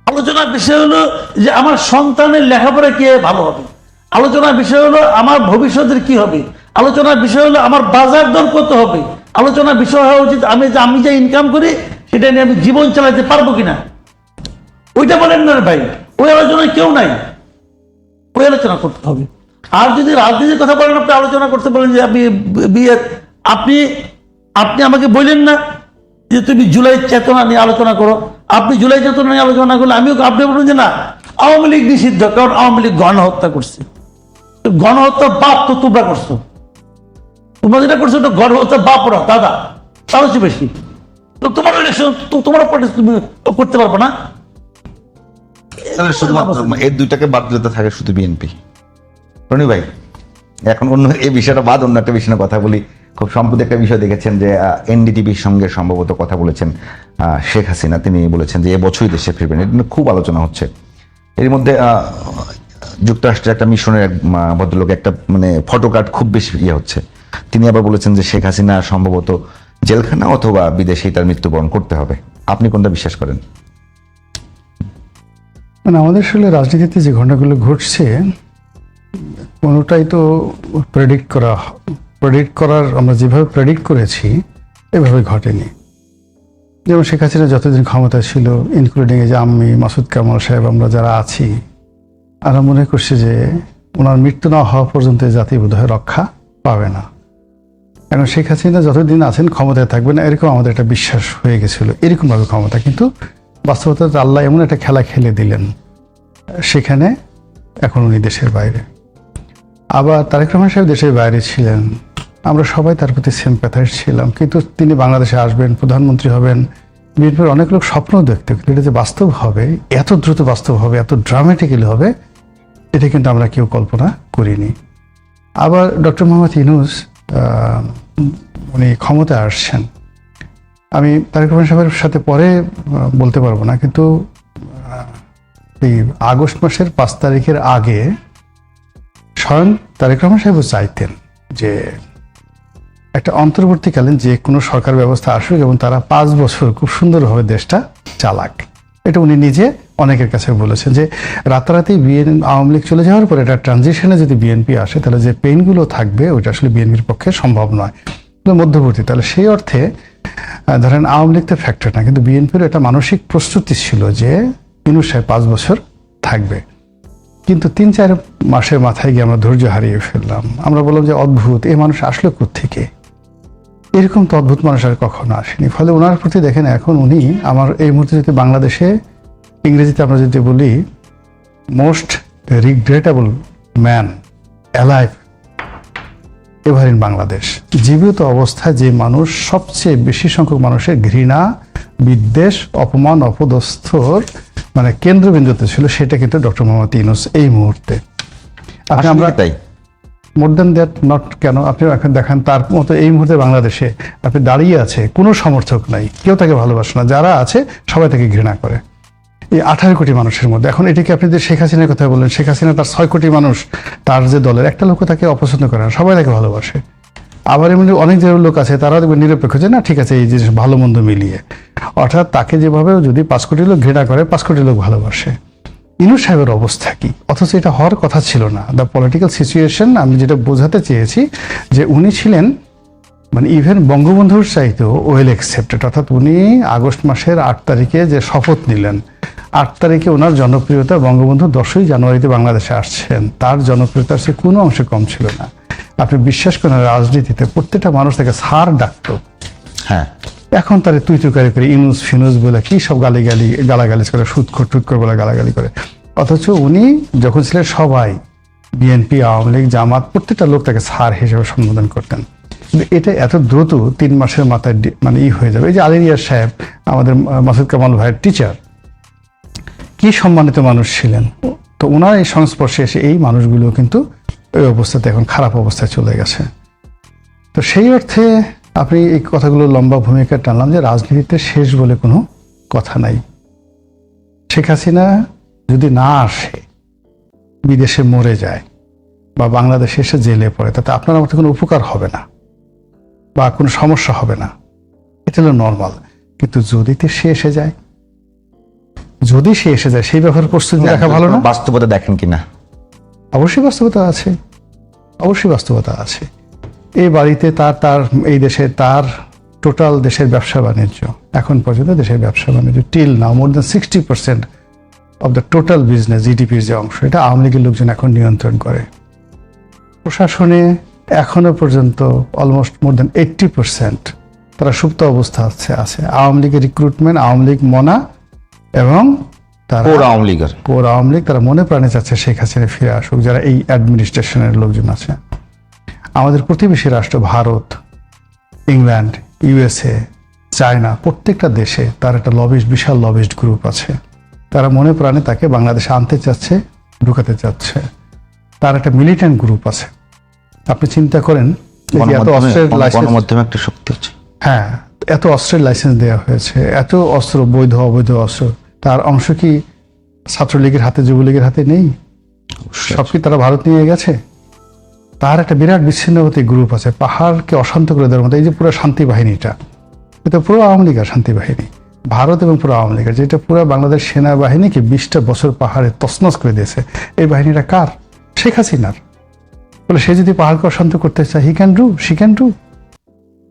আলোচনার বিষয় হলো যে আমার সন্তানের লেখাপড়া কে ভালো হবে, আলোচনার বিষয় হলো আমার ভবিষ্যতের কি হবে, আলোচনার বিষয় হলো আমার বাজার দর কত হবে, আলোচনার বিষয় হওয়া উচিত আমি যে ইনকাম করি সেটা নিয়ে আমি জীবন চালাতে পারবো কিনা। ওইটা বলেন না ভাই, ওই আলোচনায় কেউ নাই, ওই আলোচনা করতে হবে। আর যদি রাজনীতির কথা বলেন, আপনি আলোচনা করতে বলেন যে আপনি আমাকে বললেন না যে তুমি জুলাই চেতনা নিয়ে আলোচনা করো, আপনি জুলাই চেতনা নিয়ে আলোচনা করলে আপনি বলবেন যে না আওয়ামী লীগ নিষিদ্ধ, কারণ আওয়ামী লীগ গণহত্যা করছে। গণহত্যার বাপ তো তোমরা করছো, তোমরা যেটা করছো তো গণহত্যার বাপ ওরা, দাদা তার হচ্ছে বেশি। তো তোমার ইলেকশন তোমার তুমি করতে পারবো না। তাহলে শুধুমাত্র এই দুইটাকে বাদ দিতে থাকে শুধু বিএনপি। রনি ভাই, এখন অন্য এই বিষয়টা বাদ অন্য একটা বিষয়ে কথা বলি। খুব সম্প্রতি একটা বিষয় দেখেছেন যে এনডিটিভির সঙ্গে সম্ভবত কথা বলেছেন শেখ হাসিনা, তিনি বলেছেন যে এবছরই দেশে ফিরবেন, এটা নিয়ে খুব আলোচনা হচ্ছে। এর মধ্যে যুক্তরাষ্ট্রের একটা মিশনের এক ভদ্রলোক একটা মানে ফটো কার্ড খুব বেশি হচ্ছে, তিনি আবার বলেছেন যে শেখ হাসিনা সম্ভবত জেলখানা অথবা বিদেশেই তার মৃত্যুবরণ করতে হবে। আপনি কোনটা বিশ্বাস করেন? মানে আমাদের আসলে রাজনীতিতে যে ঘটনাগুলো ঘটছে কোনোটাই তো প্রেডিক্ট করার আমরা যেভাবে প্রেডিক্ট করেছি এভাবে ঘটেনি। যেমন শেখ হাসিনা যতদিন ক্ষমতা ছিল, ইনক্লুডিং এই যে আমি, মাসুদ কামাল সাহেব, আমরা যারা আছি, আমরা মনে করছি যে ওনার মৃত্যু না হওয়া পর্যন্ত জাতি বোধহয় রক্ষা পাবে না। এখন শেখ হাসিনা যতদিন আছেন ক্ষমতায় থাকবে না এরকম আমাদের একটা বিশ্বাস হয়ে গেছিল, এরকমভাবে ক্ষমতা। কিন্তু বাস্তবতা আল্লাহ এমন একটা খেলা খেলে দিলেন, সেখানে এখন উনি দেশের বাইরে। আবার তারেক রহমান সাহেব দেশের বাইরে ছিলেন, আমরা সবাই তার প্রতি সিম্প্যাথাইজ ছিলাম, কিন্তু তিনি বাংলাদেশে আসবেন, প্রধানমন্ত্রী হবেন, বিএনপির অনেক লোক স্বপ্ন দেখতে, কিন্তু এটা যে বাস্তব হবে, এত দ্রুত বাস্তব হবে, এত ড্রামাটিক্যালি হবে, এটা কিন্তু আমরা কেউ কল্পনা করিনি। আবার ডক্টর মোহাম্মদ ইউনূস উনি ক্ষমতায় আসছেন, আমি তারেক রহমান সাহেবের সাথে পরে বলতে পারবো না, কিন্তু এই আগস্ট মাসের 5 তারিখের আগে স্বয়ং তারেক রহমান সাহেবও চাইতেন যে একটা অন্তর্বর্তীকালীন যে কোনো সরকার ব্যবস্থা আসুক এবং তারা 5 বছর খুব সুন্দরভাবে দেশটা চালাক। এটা উনি নিজে অনেকের কাছে বলেছেন যে রাতারাতি আওয়ামী লীগ চলে যাওয়ার পর এটা ট্রানজিশনে যদি বিএনপি আসে তাহলে যে পেইনগুলো থাকবে ওইটা আসলে বিএনপির পক্ষে সম্ভব নয়, মধ্যবর্তী। তাহলে সেই অর্থে ধরেন আওয়ামী লীগ তো ফ্যাক্টর না, কিন্তু বিএনপির একটা মানসিক প্রস্তুতি ছিল যে ইউনূস সাহেব 5 বছর থাকবে। কিন্তু 3-4 মাসের মাথায় গিয়ে আমরা ধৈর্য হারিয়ে ফেললাম। আমরা বললাম যে অদ্ভুত, এই মানুষ আসলো কোত্থেকে, এরকম তো অদ্ভুত মানুষ আর কখনো আসেনি। ফলে ওনার প্রতি দেখেন এখন উনি আমার এই মুহূর্তে যদি বাংলাদেশে ইংরেজিতে আমরা যদি বলি most regrettable man alive ever in Bangladesh, জীবিত অবস্থায় যে মানুষ সবচেয়ে বেশি সংখ্যক মানুষের ঘৃণা, বিদ্বেষ, অপমান, অপদস্থর মানে কেন্দ্রবিন্দুতে ছিল, সেটা কিন্তু ডক্টর মোহাম্মদ ইউনূস এই মুহূর্তে। আপনি আমরা তাই মোর দ্যান দ্যাট নট কেন, আপনি এখন দেখেন তার মতো এই মুহূর্তে বাংলাদেশে আপনি দাঁড়িয়ে আছে, কোনো সমর্থক নাই, কেউ তাকে ভালোবাসে না, যারা আছে সবাই তাকে ঘৃণা করে। এই 18 কোটি মানুষের মধ্যে এখন এটাকে আপনি যে শেখ হাসিনার কথা বললেন, শেখ হাসিনা তার 6 কোটি মানুষ, তার যে দলের একটা লোক তাকে অপছন্দ করে না, সবাই তাকে ভালোবাসে। আবার এমনি অনেক যে লোক আছে তারা দেখবেন নিরপেক্ষ, যে না ঠিক আছে এই জিনিস ভালো মন্দ মিলিয়ে, অর্থাৎ তাকে যেভাবে যদি 5 কোটি লোক ঘৃণা করে 5 কোটি লোক ভালোবাসে। ইউনূস সাহেবের অবস্থা কি? অথচ এটা হওয়ার কথা ছিল না। দ্য পলিটিক্যাল সিচুয়েশন, আমি যেটা বোঝাতে চেয়েছি যে উনি ছিলেন মানে ইভেন বঙ্গবন্ধুর চাইতেও ওয়েল অ্যাকসেপ্টেড, অর্থাৎ উনি আগস্ট মাসের 8 তারিখে যে শপথ নিলেন, 8 তারিখে ওনার জনপ্রিয়তা, বঙ্গবন্ধু 10ই জানুয়ারিতে বাংলাদেশে আসছেন, তার জনপ্রিয়তার সে কোনো অংশে কম ছিল না। আপনি বিশ্বাস করেন রাজনীতিতে প্রত্যেকটা মানুষ তাকে স্যার ডাকতো, হ্যাঁ এখন তারা তুই তুকারি করে ইনুস ফিনুস বলে কি সব গালাগালিজ করে, সুৎখর বলে গালাগালি করে। অথচ উনি যখন ছিলেন সবাই বিএনপি, আওয়ামী লীগ, জামাত প্রত্যেকটা লোক তাকে স্যার হিসেবে সম্বোধন করতেন। কিন্তু এটা এত দ্রুত 3 মাসের মাথায় মানে হয়ে যাবে। এই যে আলী রিয়াজ সাহেব, আমাদের মাসুদ কামাল ভাইয়ের টিচার, কি সম্মানিত মানুষ ছিলেন, তো ওনার এই সংস্পর্শে এসে এই মানুষগুলো কিন্তু ওই অবস্থাতে এখন খারাপ অবস্থায় চলে গেছে। তো সেই অর্থে আপনি এই কথাগুলো লম্বা ভূমিকা টানলাম যে রাজনীতিতে শেষ বলে কোনো কথা নাই। শেখ হাসিনা যদি না আসে, বিদেশে মরে যায় বা বাংলাদেশে এসে জেলে পড়ে, তাতে আপনার মধ্যে কোনো উপকার হবে না বা কোনো সমস্যা হবে না, এটা হলো নর্মাল। কিন্তু যদি সে এসে যায়, সেই ব্যাপারে প্রস্তুতি রাখা ভালো না? বাস্তবতা দেখেন কিনা? অবশ্যই বাস্তবতা আছে, অবশ্যই বাস্তবতা আছে। এই বাড়িতে তার এই দেশে তার টোটাল দেশের ব্যবসা বাণিজ্য, এখন পর্যন্ত দেশের ব্যবসা বাণিজ্য till now more than 60% of the total business, জিডিপির যে অংশ, এটা আওয়ামী লীগের লোকজন এখন নিয়ন্ত্রণ করে। প্রশাসনে এখনো পর্যন্ত অলমোস্ট মোর দ্যান 80% তারা সুপ্ত অবস্থা আছে। আওয়ামী লীগের রিক্রুটমেন্ট, আওয়ামী লীগ মনা এবং তারা কোর আওয়ামী লীগ তারা মনে প্রাণে চাচ্ছে শেখ হাসিনা ফিরে আসুক, যারা এই অ্যাডমিনিস্ট্রেশনের লোকজন আছে। আমাদের প্রতিবেশী রাষ্ট্র ভারত, ইংল্যান্ড, ইউএসএ, চায়না, প্রত্যেকটা দেশে তার একটা বিশাল লবিস্ট গ্রুপ আছে। তারা মনে প্রাণে তাকে বাংলাদেশে আনতে চাচ্ছে, ঢুকাতে চাচ্ছে। তার একটা মিলিটেন্ট গ্রুপ আছে। আপনি চিন্তা করেন এত অস্ত্রের লাইসেন্স, গণমাধ্যমে একটা শক্তি আছে। হ্যাঁ, এত অস্ত্রের লাইসেন্স দেওয়া হয়েছে, এত অস্ত্র, বৈধ অবৈধ অস্ত্র, তার অংশ কি ছাত্রলীগের হাতে, যুবলীগের হাতে নেই? সব কি তারা ভারত নিয়ে গেছে? তার একটা বিরাট বিচ্ছিন্নতাবাদী গ্রুপ আছে, পাহাড়কে অশান্ত করে দেওয়ার মতো। এই যে পুরো শান্তি বাহিনীটা, এটা পুরো আওয়ামী লীগের শান্তি বাহিনী, ভারত এবং পুরো আওয়ামী লীগের, যেটা পুরো বাংলাদেশ সেনাবাহিনীকে 20টা বছর পাহাড়ে তছনছ করে দিয়েছে। এই বাহিনীটা কার? শেখ হাসিনার। বলে সে যদি পাহাড়কে অশান্ত করতে চায়, হি ক্যান ডু।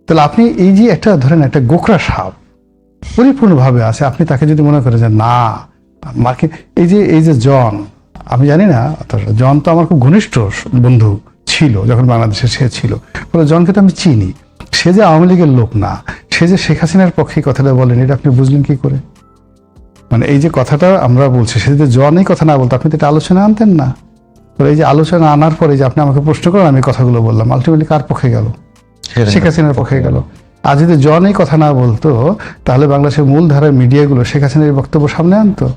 তাহলে আপনি এই যে একটা ধরেন একটা গোকরা সাপ পরিপূর্ণভাবে আছে, আপনি তাকে যদি মনে করেন যে না মার্কিন, এই যে জন, আমি জানি না, জন তো আমার খুব ঘনিষ্ঠ বন্ধু ছিল যখন বাংলাদেশে সে ছিল, ফলে জনকে তো আমি চিনি। সে যে আওয়ামী লীগের লোক না, সে যে শেখ হাসিনার পক্ষে কথাটা বলেন, এটা আপনি বুঝলেন কি করে? মানে এই যে কথাটা আমরা বলছি, সে যদি জন এই কথা না বলতো, আপনি তো এটা আলোচনা আনতেন না। এই যে আলোচনা আনার পরে যে আপনি আমাকে প্রশ্ন করেন, আমি কথাগুলো বললাম, আলটিমেটলি কার পক্ষে গেল? শেখ হাসিনার পক্ষে গেল। আর যদি জন এই কথা না বলতো, তাহলে বাংলাদেশের মূল ধারার মিডিয়াগুলো শেখ হাসিনার বক্তব্য সামনে আনতো।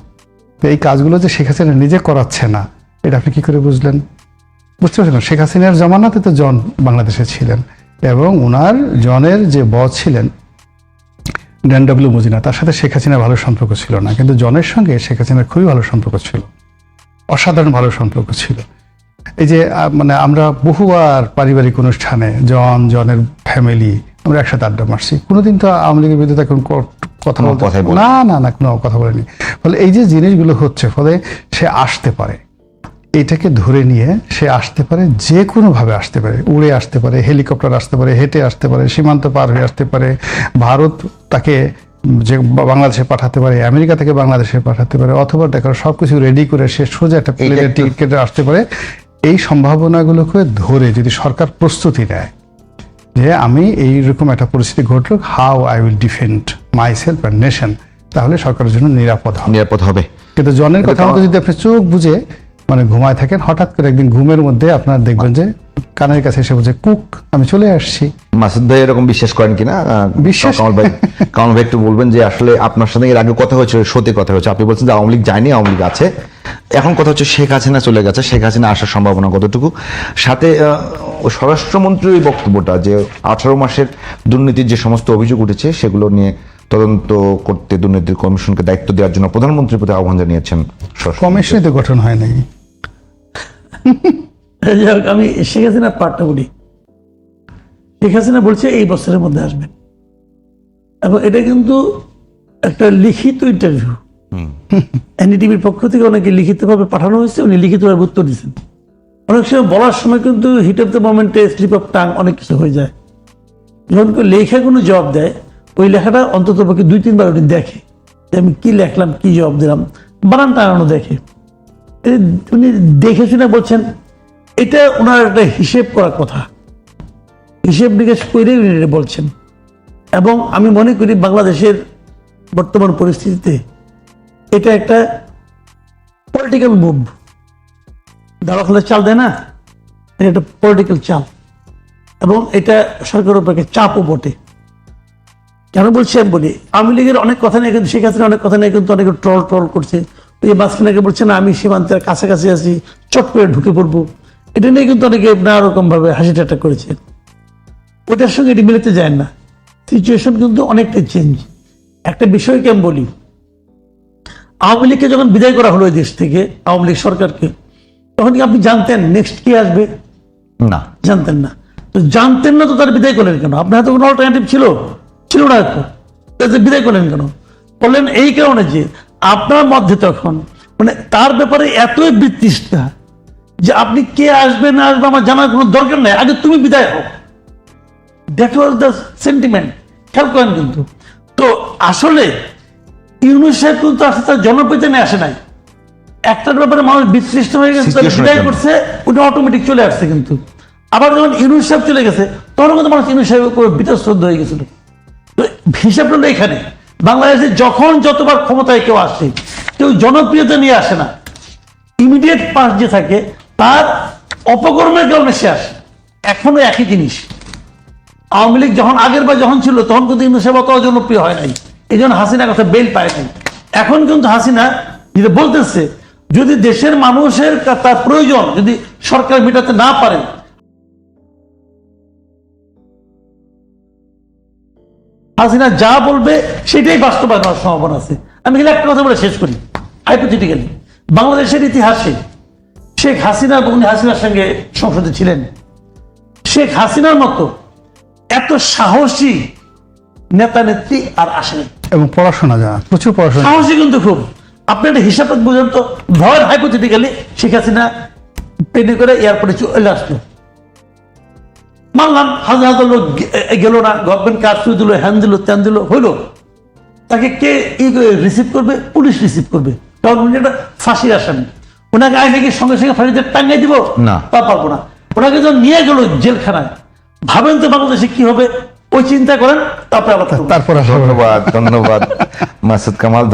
তো এই কাজগুলো যে শেখ হাসিনা নিজে করাচ্ছে না, এটা আপনি কি করে বুঝলেন? বুঝতে পারছেন? শেখ হাসিনার জমানাতে তো জন বাংলাদেশে ছিলেন, এবং ওনার জনের যে বস ছিলেন ডব্লিউ মজীনা, তার সাথে শেখ হাসিনার ভালো সম্পর্ক ছিল না, কিন্তু জনের সঙ্গে শেখ হাসিনার খুবই ভালো সম্পর্ক ছিল, অসাধারণ ভালো সম্পর্ক ছিল। এই যে মানে আমরা বহুবার পারিবারিক অনুষ্ঠানে জনের ফ্যামিলি আমরা একসাথে আড্ডা মারছি, কোনোদিন তো আওয়ামী লীগের বিরুদ্ধে কোনো কথা বলতে না কোনো কথা বলেনি। ফলে এই যে জিনিসগুলো হচ্ছে, ফলে সে আসতে পারে, এটাকে ধরে নিয়ে সে আসতে পারে, যে কোনোভাবে আসতে পারে, উড়ে আসতে পারে, হেলিকপ্টার আসতে পারে, হেঁটে আসতে পারে, সীমান্ত পার হয়ে আসতে পারে, ভারত তাকে যে বাংলাদেশে পাঠাতে পারে, আমেরিকা থেকে বাংলাদেশে পাঠাতে পারে, অথবা দেখো সবকিছু রেডি করে সে সোজা একটা প্লেনের টিকিট কেটে আসতে পারে। এই সম্ভাবনাগুলোকে ধরে যদি সরকার প্রস্তুতি নেয় যে আমি এইরকম একটা পরিস্থিতি ঘটলো, how I will defend my self and nation, তাহলে সরকারের জন্য নিরাপদ হবে। কিন্তু জনের কথা মতো যদি আপনি চোখ বুঝে মানে ঘুমায় থাকেন, হঠাৎ করে একদিন ঘুমের মধ্যে আপনার দেখবেন যে কানের কাছে এসে বলছে কুক আমি চলে আসছি। মাসুদ ভাই এরকম বিশ্বাস করেন কিনা? বিশ্বাস- কামাল ভাই একটু বলবেন যে আসলে আপনার সাথে এর আগে কথা হয়েছিল, শোতে কথা হয়েছে, আপনি বলছেন যে আওয়ামী লীগ যায়নি, আওয়ামী লীগ আছে। এখন কথা হচ্ছে শেখ হাসিনা চলে গেছে, শেখ হাসিনা আসার সম্ভাবনা কতটুকু? সাথে স্বরাষ্ট্রমন্ত্রীর এই বক্তব্যটা যে 18 মাসের দুর্নীতির যে সমস্ত অভিযোগ উঠেছে সেগুলো নিয়ে তদন্ত করতে দুর্নীতির কমিশনকে দায়িত্ব দেওয়ার জন্য প্রধানমন্ত্রীর প্রতি আহ্বান জানিয়েছেন স্বরাষ্ট্রমন্ত্রী। কমিশনই তো গঠন হয় নাই। যাই হোক, আমি শেখ হাসিনার পার্টটা বলি। শেখ হাসিনা বলছে এই বছরের মধ্যে আসবেন, এবং এটা কিন্তু একটা লিখিত ইন্টারভিউ। এনডিটিভির পক্ষ থেকে ওনাকে লিখিতভাবে পাঠানো হয়েছে, উনি লিখিতভাবে উত্তর দিচ্ছেন। অনেক সময় বলার সময় কিন্তু হিট অফ দ্য মোমেন্টে স্লিপ অফ টাং অনেক কিছু হয়ে যায়। যখন কেউ লেখা কোনো জবাব দেয়, ওই লেখাটা অন্তত পক্ষে 2-3 বার উনি দেখে যে আমি কি লেখলাম, কি জবাব দিলাম, বানান টানানো দেখে। উনি দেখে শুনে বলছেন, এটা ওনার একটা হিসেব করার কথা, হিসেব নিকেশ করে উনি এটা বলছেন। এবং আমি মনে করি বাংলাদেশের বর্তমান পরিস্থিতিতে এটা একটা পলিটিক্যাল মুভ। দাঁড়া খেলে চাল দেয় না, এটা একটা পলিটিক্যাল চাল, এবং এটা সরকারের উপর একটা চাপও বটে। কেন বলছি আমি বলি, আওয়ামী লীগের অনেক কথা নেই, কিন্তু শেখ হাসিনা অনেক কথা নেই, কিন্তু অনেকে ট্রল করছে। ওই যে মাঝখানে বলছে না আমি সীমান্তের কাছাকাছি আছি, চট করে ঢুকে পড়বো, এটা নিয়ে কিন্তু অনেকে নানা রকম ভাবে হাসি ঠাট্টা করেছে। ওটার সঙ্গে এটি মিলাতে যায় না। সিচুয়েশন কিন্তু অনেকটাই চেঞ্জ। একটা বিষয়কে আমি বলি, আওয়ামী লীগকে যখন বিদায় করা হলো এই দেশ থেকে, আওয়ামী লীগ সরকারকে, তখন কি আপনি জানতেন নেক্সট কি আসবে? না, জানতেন না। তো জানতেন না তো তার বিদায় করলেন কেন? আপনার হাতে কোনো অল্টারনেটিভ ছিল না তো, বিদায় করলেন কেন? বললেন এই কারণে যে আপনার মধ্যে তখন মানে তার ব্যাপারে এতই বিতৃষ্ণা যে আপনি কে আসবে না আসবে আমার জানার কোনো দরকার নেই, আগে তুমি বিদায় হোক। That was the sentiment. খেয়াল করেন কিন্তু। তো আসলে ইউনূস সাহেব কিন্তু আসলে তার জনপ্রিয়তা নিয়ে আসে নাই, একটার ব্যাপারে মানুষ বিতৃষ্ণ হয়ে গেছে, তার Situation-এর বিদায় জন্য। করছে, ওটা অটোমেটিক চলে আসছে। কিন্তু আবার যখন ইউনূস সাহেব চলে গেছে, তখন কিন্তু মানুষ ইউনূস সাহেবের উপর বিতশ্রদ্ধ হয়ে গেছিল। তো হিসাবটা হলো এখানে, বাংলাদেশে যখন যতবার ক্ষমতায় কেউ আসে, কেউ জনপ্রিয়তা নিয়ে আসে না, ইমিডিয়েট পাস যে থাকে তার অপকর্মের কারণে সে আসে। এখনো একই জিনিস। আওয়ামী লীগ যখন আগের বার যখন ছিল, তখন কিন্তু ইউনূস সাহেব অত জনপ্রিয় হয় নাই, এই জন্য হাসিনা কথা বেল পায় নাই। এখন কিন্তু হাসিনা যেটা বলতেছে, যদি দেশের মানুষের তার প্রয়োজন যদি সরকার মেটাতে না পারে, হাসিনা যা বলবে সেটাই বাস্তবায়ন হওয়ার সম্ভাবনা আছে। আমি কিন্তু একটা কথা বলে শেষ করি, হাইপোথেটিক্যালি। বাংলাদেশের ইতিহাসে শেখ হাসিনা, উনি হাসিনার সঙ্গে সংসদে ছিলেন, শেখ হাসিনার মতো এত সাহসী নেতা নেত্রী আর আসেনি। এবং পড়াশোনা জানা, প্রচুর পড়াশোনা। সাহসী কিন্তু খুব। আপনি একটা হিসাব বুঝেন তো, ভয়ের হাইপোথেটিক্যালি শেখ হাসিনা প্লেনে করে এয়ারপোর্টে চলে আসলো, মানলাম হাজার হাজার লোক গেল না, গভর্নমেন্ট কারফিউ দিল, হ্যান দিল, ত্যান দিল, হইলো, তাকে কে রিসিভ করবে? পুলিশ রিসিভ করবে, কারণ উনি একটা ফাঁসির আসামি। ওনাকে আইনে কি সঙ্গে সঙ্গে ফাঁসিতে টাঙ্গাই দিব? না। তা পারবো না। ওনাকে যখন নিয়ে গেল জেলখানায়, ভাবেন তো বাংলাদেশে কি হবে, ওই চিন্তা করেন, তারপরে আবার তারপর আসলে ধন্যবাদ মাসুদ কামাল।